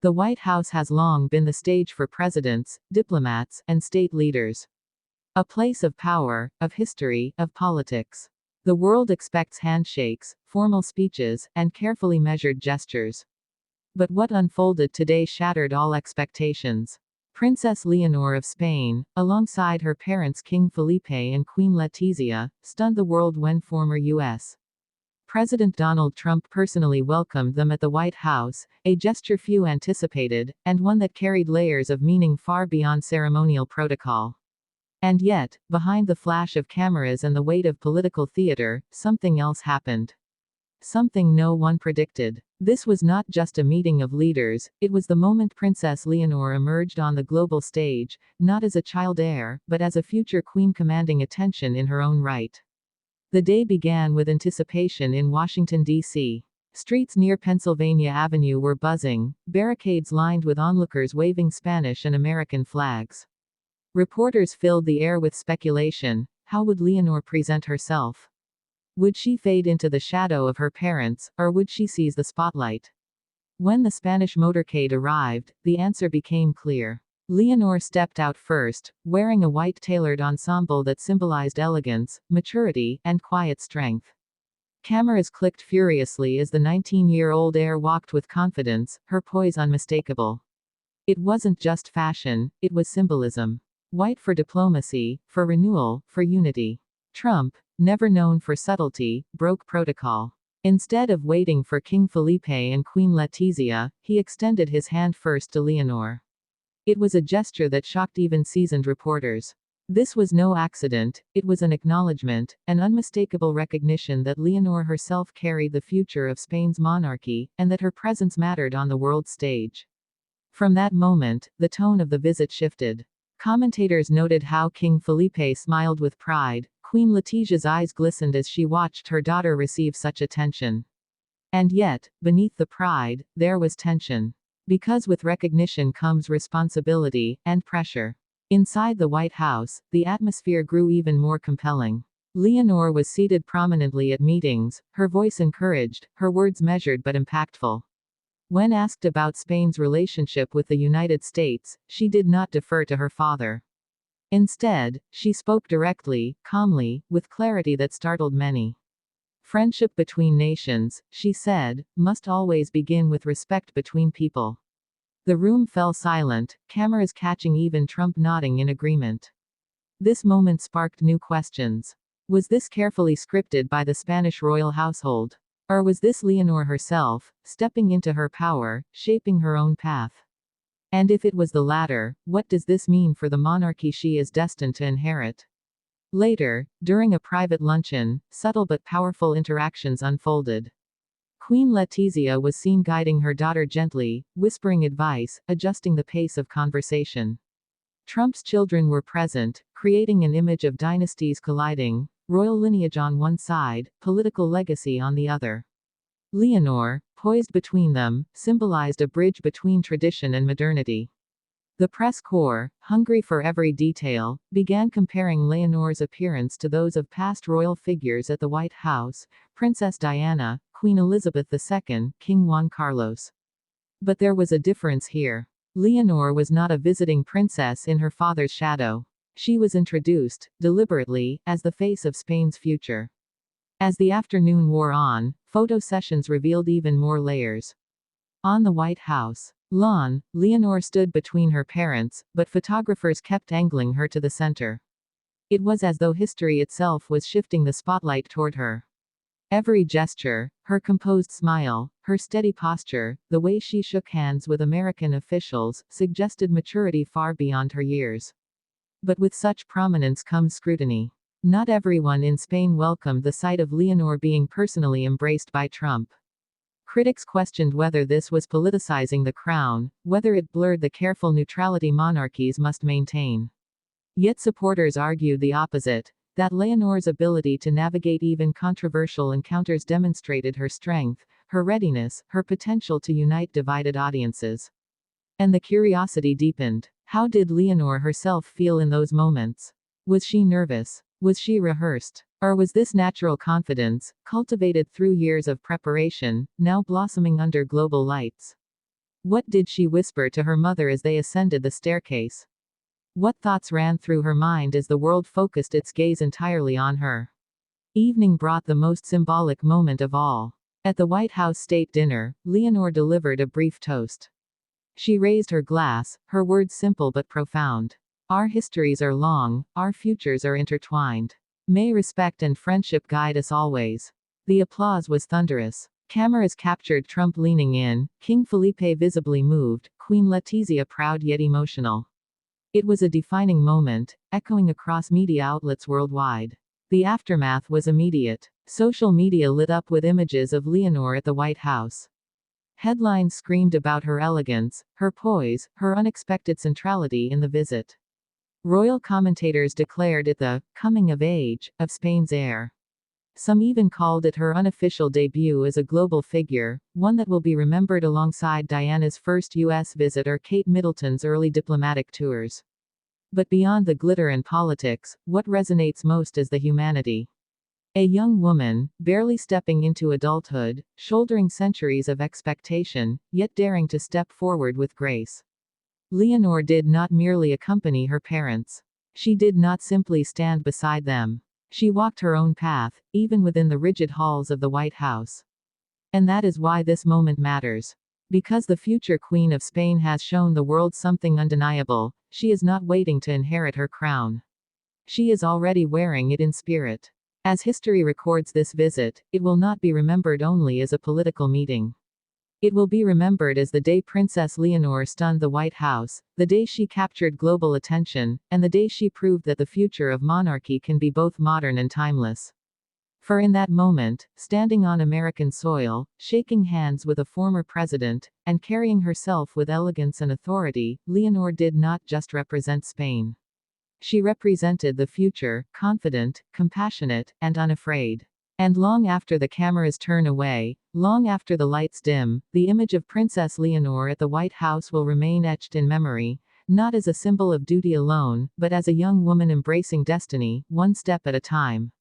The White House has long been the stage for presidents, diplomats, and state leaders. A place of power, of history, of politics. The world expects handshakes, formal speeches, and carefully measured gestures. But what unfolded today shattered all expectations. Princess Leonor of Spain, alongside her parents King Felipe and Queen Letizia, stunned the world when former U.S. President Donald Trump personally welcomed them at the White House, a gesture few anticipated, and one that carried layers of meaning far beyond ceremonial protocol. And yet, behind the flash of cameras and the weight of political theater, something else happened. Something no one predicted. This was not just a meeting of leaders, it was the moment Princess Leonor emerged on the global stage, not as a child heir, but as a future queen commanding attention in her own right. The day began with anticipation in Washington, D.C. Streets near Pennsylvania Avenue were buzzing, barricades lined with onlookers waving Spanish and American flags. Reporters filled the air with speculation. How would Leonor present herself? Would she fade into the shadow of her parents, or would she seize the spotlight? When the Spanish motorcade arrived, the answer became clear. Leonor stepped out first, wearing a white tailored ensemble that symbolized elegance, maturity, and quiet strength. Cameras clicked furiously as the 19-year-old heir walked with confidence, her poise unmistakable. It wasn't just fashion, it was symbolism. White for diplomacy, for renewal, for unity. Trump, never known for subtlety, broke protocol. Instead of waiting for King Felipe and Queen Letizia, he extended his hand first to Leonor. It was a gesture that shocked even seasoned reporters. This was no accident, it was an acknowledgement, an unmistakable recognition that Leonor herself carried the future of Spain's monarchy, and that her presence mattered on the world stage. From that moment, the tone of the visit shifted. Commentators noted how King Felipe smiled with pride, Queen Letizia's eyes glistened as she watched her daughter receive such attention. And yet, beneath the pride, there was tension. Because with recognition comes responsibility, and pressure. Inside the White House, the atmosphere grew even more compelling. Leonor was seated prominently at meetings, her voice encouraged, her words measured but impactful. When asked about Spain's relationship with the United States, she did not defer to her father. Instead, she spoke directly, calmly, with clarity that startled many. Friendship between nations, she said, must always begin with respect between people. The room fell silent, cameras catching even Trump nodding in agreement. This moment sparked new questions. Was this carefully scripted by the Spanish royal household? Or was this Leonor herself, stepping into her power, shaping her own path? And if it was the latter, what does this mean for the monarchy she is destined to inherit? Later, during a private luncheon, subtle but powerful interactions unfolded. Queen Letizia was seen guiding her daughter gently, whispering advice, adjusting the pace of conversation. Trump's children were present, creating an image of dynasties colliding, royal lineage on one side, political legacy on the other. Leonor, poised between them, symbolized a bridge between tradition and modernity. The press corps, hungry for every detail, began comparing Leonor's appearance to those of past royal figures at the White House, Princess Diana, Queen Elizabeth II, King Juan Carlos. But there was a difference here. Leonor was not a visiting princess in her father's shadow. She was introduced, deliberately, as the face of Spain's future. As the afternoon wore on, photo sessions revealed even more layers. On the White House lawn, Leonor stood between her parents, but photographers kept angling her to the center. It was as though history itself was shifting the spotlight toward her. Every gesture, her composed smile, her steady posture, the way she shook hands with American officials, suggested maturity far beyond her years. But with such prominence comes scrutiny. Not everyone in Spain welcomed the sight of Leonor being personally embraced by Trump. Critics questioned whether this was politicizing the crown, whether it blurred the careful neutrality monarchies must maintain. Yet supporters argued the opposite, that Leonor's ability to navigate even controversial encounters demonstrated her strength, her readiness, her potential to unite divided audiences. And the curiosity deepened. How did Leonor herself feel in those moments? Was she nervous? Was she rehearsed? Or was this natural confidence, cultivated through years of preparation, now blossoming under global lights? What did she whisper to her mother as they ascended the staircase? What thoughts ran through her mind as the world focused its gaze entirely on her? Evening brought the most symbolic moment of all. At the White House state dinner, Leonor delivered a brief toast. She raised her glass, her words simple but profound. Our histories are long, our futures are intertwined. May respect and friendship guide us always. The applause was thunderous. Cameras captured Trump leaning in, King Felipe visibly moved, Queen Letizia proud yet emotional. It was a defining moment, echoing across media outlets worldwide. The aftermath was immediate. Social media lit up with images of Leonor at the White House. Headlines screamed about her elegance, her poise, her unexpected centrality in the visit. Royal commentators declared it the coming of age of Spain's heir. Some even called it her unofficial debut as a global figure, one that will be remembered alongside Diana's first U.S. visit or Kate Middleton's early diplomatic tours. But beyond the glitter and politics, what resonates most is the humanity. A young woman, barely stepping into adulthood, shouldering centuries of expectation, yet daring to step forward with grace. Leonor did not merely accompany her parents. She did not simply stand beside them. She walked her own path, even within the rigid halls of the White House. And that is why this moment matters. Because the future Queen of Spain has shown the world something undeniable, she is not waiting to inherit her crown. She is already wearing it in spirit. As history records this visit, it will not be remembered only as a political meeting. It will be remembered as the day Princess Leonor stunned the White House, the day she captured global attention, and the day she proved that the future of monarchy can be both modern and timeless. For in that moment, standing on American soil, shaking hands with a former president, and carrying herself with elegance and authority, Leonor did not just represent Spain. She represented the future, confident, compassionate, and unafraid. And long after the cameras turn away, long after the lights dim, the image of Princess Leonor at the White House will remain etched in memory, not as a symbol of duty alone, but as a young woman embracing destiny, one step at a time.